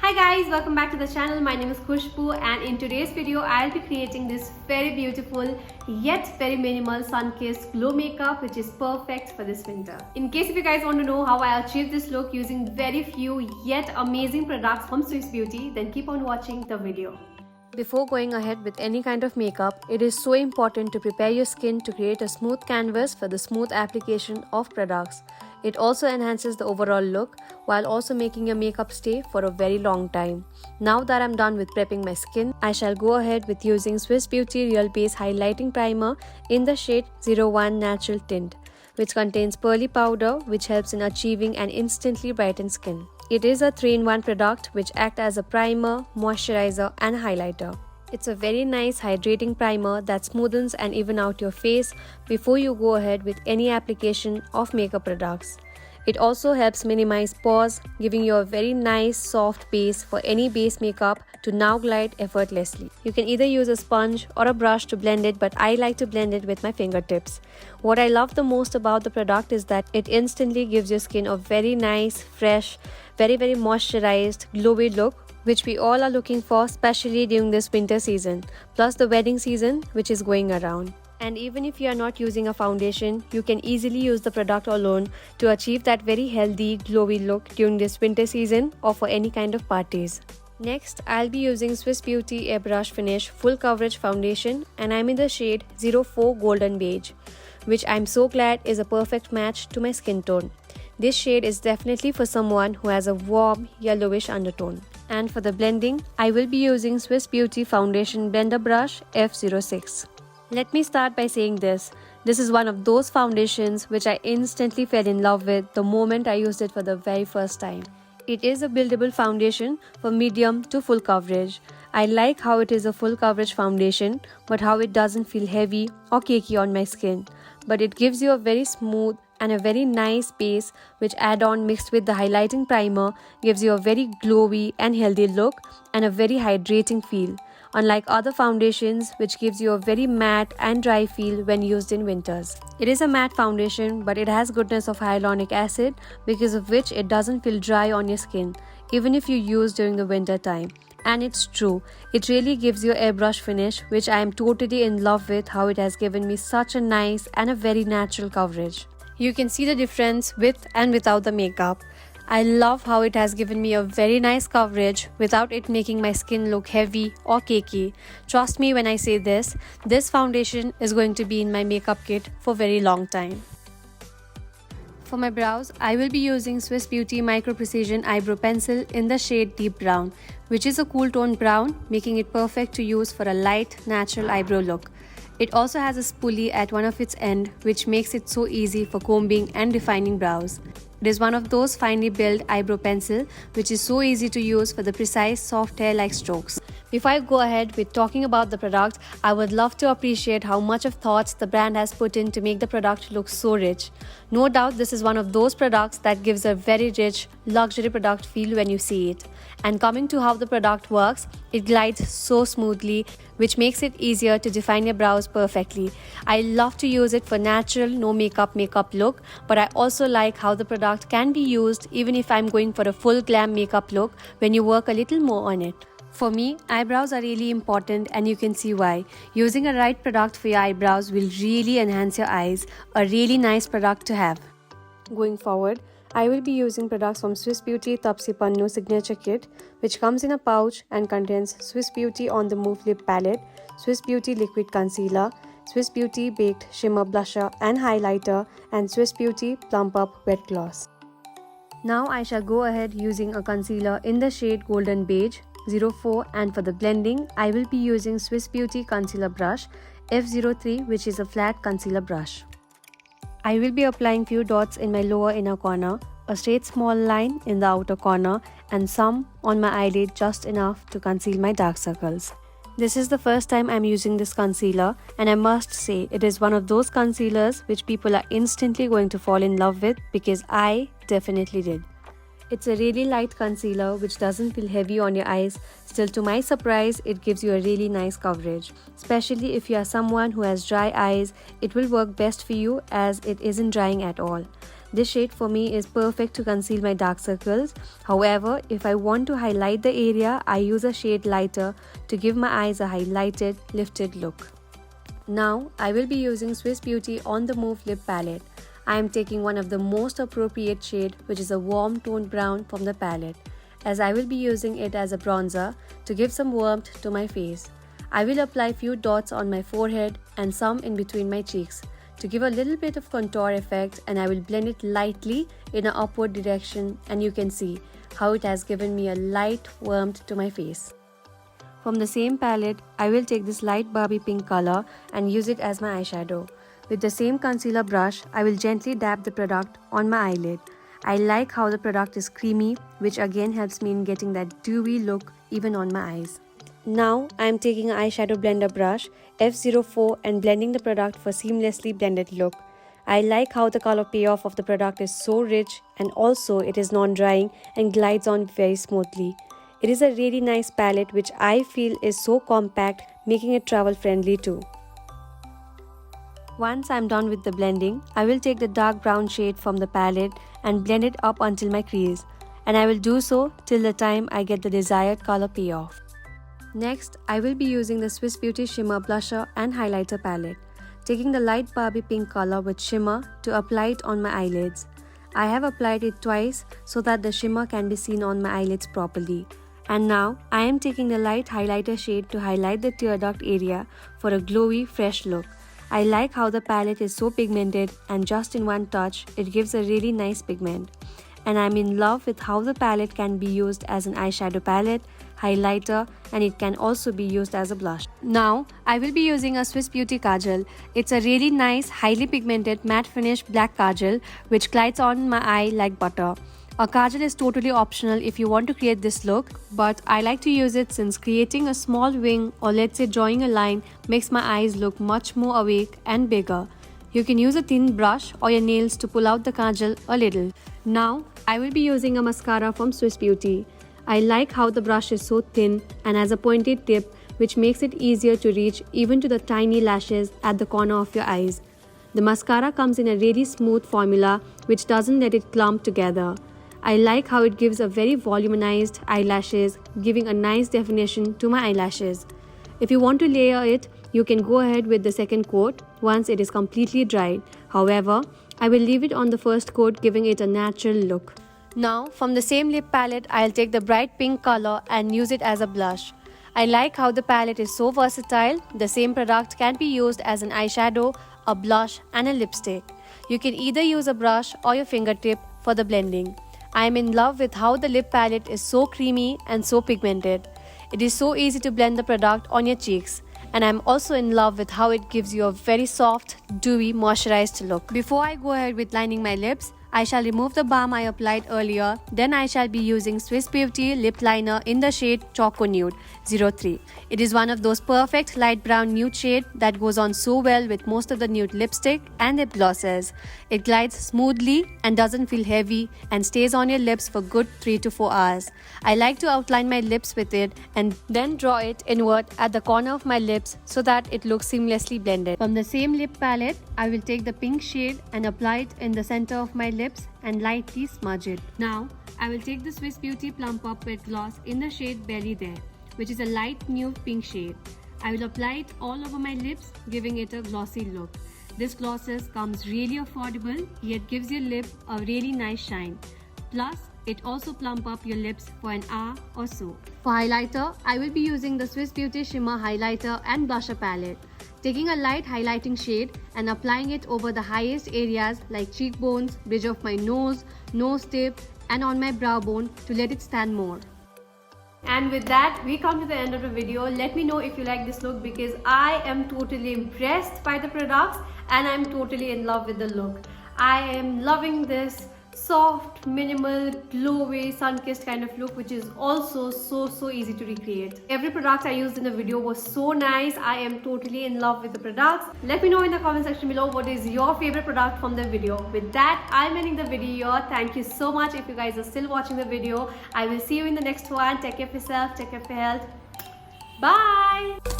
Hi guys, welcome back to the channel. My name is Khushbu and in today's video I'll be creating this very beautiful yet very minimal sun-kissed glow makeup which is perfect for this winter. In case if you guys want to know how I achieved this look using very few yet amazing products from Swiss Beauty, then keep on watching the video. Before going ahead with any kind of makeup, it is so important to prepare your skin to create a smooth canvas for the smooth application of products. It also enhances the overall look while also making your makeup stay for a very long time. Now that I'm done with prepping my skin, I shall go ahead with using Swiss Beauty Real Base Highlighting Primer in the shade 01 Natural Tint, which contains pearly powder which helps in achieving an instantly brightened skin. It is a 3-in-1 product which acts as a primer, moisturizer and highlighter. It's a very nice hydrating primer that smoothens and even out your face before you go ahead with any application of makeup products. It also helps minimize pores, giving you a very nice soft base for any base makeup to now glide effortlessly. You can either use a sponge or a brush to blend it, but I like to blend it with my fingertips. What I love the most about the product is that it instantly gives your skin a very nice, fresh, very moisturized, glowy look, which we all are looking for, especially during this winter season, plus the wedding season which is going around. And even if you are not using a foundation, you can easily use the product alone to achieve that very healthy, glowy look during this winter season or for any kind of parties. Next, I'll be using Swiss Beauty Airbrush Finish Full Coverage Foundation and I'm in the shade 04 Golden Beige, which I'm so glad is a perfect match to my skin tone. This shade is definitely for someone who has a warm yellowish undertone. And for the blending, I will be using Swiss Beauty Foundation Blender Brush F06. Let me start by saying this. This is one of those foundations which I instantly fell in love with the moment I used it for the very first time. It is a buildable foundation for medium to full coverage. I like how it is a full coverage foundation, but how it doesn't feel heavy or cakey on my skin. But it gives you a very smooth and a very nice base which add-on mixed with the highlighting primer gives you a very glowy and healthy look and a very hydrating feel, unlike other foundations which gives you a very matte and dry feel when used in winters. It is a matte foundation but it has goodness of hyaluronic acid because of which it doesn't feel dry on your skin even if you use during the winter time. And it's true, it really gives you airbrush finish which I am totally in love with how it has given me such a nice and a very natural coverage. You can see the difference with and without the makeup. I love how it has given me a very nice coverage without it making my skin look heavy or cakey. Trust me when I say this foundation is going to be in my makeup kit for a very long time. For my brows, I will be using Swiss Beauty Micro Precision Eyebrow Pencil in the shade Deep Brown, which is a cool toned brown, making it perfect to use for a light, natural eyebrow look. It also has a spoolie at one of its ends, which makes it so easy for combing and defining brows. It is one of those finely built eyebrow pencil which is so easy to use for the precise soft hair-like strokes. Before I go ahead with talking about the product, I would love to appreciate how much of thoughts the brand has put in to make the product look so rich. No doubt this is one of those products that gives a very rich, luxury product feel when you see it. And coming to how the product works, it glides so smoothly, which makes it easier to define your brows perfectly. I love to use it for natural, no makeup look, but I also like how the product can be used even if I'm going for a full glam makeup look when you work a little more on it. For me, eyebrows are really important and you can see why. Using a right product for your eyebrows will really enhance your eyes, a really nice product to have. Going forward, I will be using products from Swiss Beauty Taapsee Pannu Signature Kit, which comes in a pouch and contains Swiss Beauty On The Move Lip Palette, Swiss Beauty Liquid Concealer, Swiss Beauty Baked Shimmer Blusher and Highlighter, and Swiss Beauty Plump Up Wet Gloss. Now I shall go ahead using a concealer in the shade Golden Beige 04, and for the blending, I will be using Swiss Beauty Concealer Brush F03, which is a flat concealer brush. I will be applying few dots in my lower inner corner, a straight small line in the outer corner and some on my eyelid, just enough to conceal my dark circles. This is the first time I'm using this concealer and I must say it is one of those concealers which people are instantly going to fall in love with because I definitely did. It's a really light concealer which doesn't feel heavy on your eyes. Still, to my surprise, it gives you a really nice coverage. Especially if you are someone who has dry eyes, it will work best for you as it isn't drying at all. This shade for me is perfect to conceal my dark circles. However, if I want to highlight the area, I use a shade lighter to give my eyes a highlighted, lifted look. Now, I will be using Swiss Beauty On The Move Lip Palette. I am taking one of the most appropriate shade, which is a warm toned brown from the palette, as I will be using it as a bronzer to give some warmth to my face. I will apply few dots on my forehead and some in between my cheeks to give a little bit of contour effect, and I will blend it lightly in an upward direction, and you can see how it has given me a light warmth to my face. From the same palette, I will take this light Barbie pink color and use it as my eyeshadow. With the same concealer brush, I will gently dab the product on my eyelid. I like how the product is creamy, which again helps me in getting that dewy look even on my eyes. Now, I am taking an eyeshadow blender brush F04 and blending the product for seamlessly blended look. I like how the color payoff of the product is so rich, and also it is non-drying and glides on very smoothly. It is a really nice palette which I feel is so compact, making it travel friendly too. Once I am done with the blending, I will take the dark brown shade from the palette and blend it up until my crease, and I will do so till the time I get the desired color payoff. Next, I will be using the Swiss Beauty Shimmer Blusher and Highlighter palette, taking the light Barbie pink color with shimmer to apply it on my eyelids. I have applied it twice so that the shimmer can be seen on my eyelids properly. And now, I am taking the light highlighter shade to highlight the tear duct area for a glowy, fresh look. I like how the palette is so pigmented, and just in one touch, it gives a really nice pigment. And I'm in love with how the palette can be used as an eyeshadow palette, highlighter, and it can also be used as a blush. Now, I will be using a Swiss Beauty Kajal. It's a really nice, highly pigmented matte finish black kajal which glides on my eye like butter. A kajal is totally optional if you want to create this look, but I like to use it since creating a small wing, or let's say drawing a line, makes my eyes look much more awake and bigger. You can use a thin brush or your nails to pull out the kajal a little. Now, I will be using a mascara from Swiss Beauty. I like how the brush is so thin and has a pointed tip, which makes it easier to reach even to the tiny lashes at the corner of your eyes. The mascara comes in a really smooth formula which doesn't let it clump together. I like how it gives a very voluminized eyelashes, giving a nice definition to my eyelashes. If you want to layer it, you can go ahead with the second coat once it is completely dried. However, I will leave it on the first coat, giving it a natural look. Now, from the same lip palette, I'll take the bright pink color and use it as a blush. I like how the palette is so versatile. The same product can be used as an eyeshadow, a blush, and a lipstick. You can either use a brush or your fingertip for the blending. I am in love with how the lip palette is so creamy and so pigmented. It is so easy to blend the product on your cheeks. And I'm also in love with how it gives you a very soft, dewy, moisturized look. Before I go ahead with lining my lips, I shall remove the balm I applied earlier. Then I shall be using Swiss Beauty Lip Liner in the shade Choco Nude 03. It is one of those perfect light brown nude shade that goes on so well with most of the nude lipstick and lip glosses. It glides smoothly and doesn't feel heavy and stays on your lips for good 3 to 4 hours. I like to outline my lips with it and then draw it inward at the corner of my lips so that it looks seamlessly blended. From the same lip palette, I will take the pink shade and apply it in the center of my lips and lightly smudge it. Now, I will take the Swiss Beauty Plump Up Wet Gloss in the shade Belly There, which is a light nude pink shade. I will apply it all over my lips, giving it a glossy look. This glosses comes really affordable, yet gives your lip a really nice shine. Plus, it also plump up your lips for an hour or so. For highlighter, I will be using the Swiss Beauty Shimmer Highlighter and Blusher palette. Taking a light highlighting shade and applying it over the highest areas like cheekbones, bridge of my nose, nose tip, and on my brow bone to let it stand more. And with that, we come to the end of the video. Let me know if you like this look, because I am totally impressed by the products and I'm totally in love with the look. I am loving this soft, minimal, glowy, sun-kissed kind of look, which is also so easy to recreate. Every product I used in the video was so nice. I am totally in love with the products. Let me know in the comment section below what is your favorite product from the video. With that, I'm ending the video. Thank you so much if you guys are still watching the video. I will see you in the next one. Take care of yourself, take care of your health. Bye.